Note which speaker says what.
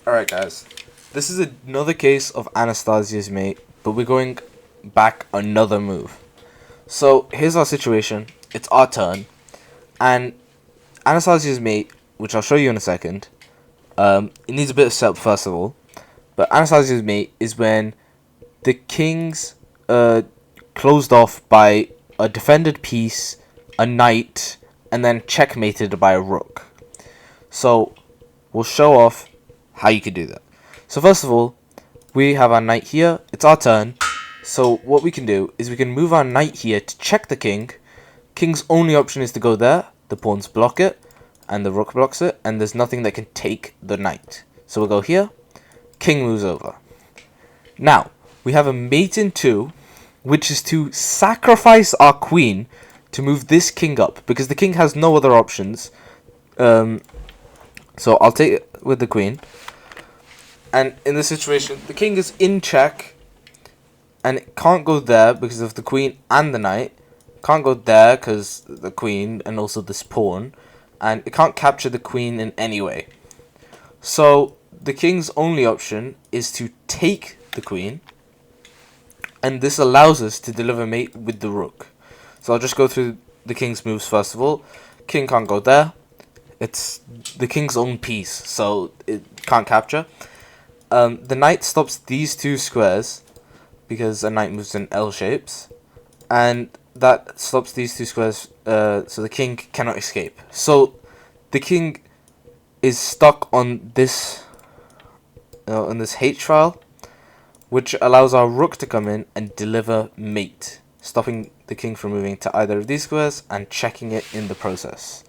Speaker 1: Alright guys, this is another case of Anastasia's mate, but we're going back another move. So here's our situation, it's our turn, and Anastasia's mate, which I'll show you in a second, it needs a bit of setup first of all, but Anastasia's mate is when the king's closed off by a defended piece, a knight, and then checkmated by a rook. So we'll show off how you could do that. So first of all, we have our knight here. It's our turn. So what we can do is we can move our knight here to check the king. King's only option is to go there. The pawns block it, and the rook blocks it, and there's nothing that can take the knight. So we'll go here. King moves over. Now, we have a mate in 2, which is to sacrifice our queen to move this king up, because the king has no other options. So I'll take it with the queen. And in this situation, the king is in check, and it can't go there because of the queen and the knight. Can't go there because the queen and also this pawn. And it can't capture the queen in any way. So the king's only option is to take the queen. And this allows us to deliver mate with the rook. So I'll just go through the king's moves first of all. King can't go there. It's the king's own piece, so it can't capture. The knight stops these 2 squares, because a knight moves in L shapes. And that stops these 2 squares, so the king cannot escape. So the king is stuck on this H file, which allows our rook to come in and deliver mate, stopping the king from moving to either of these squares and checking it in the process.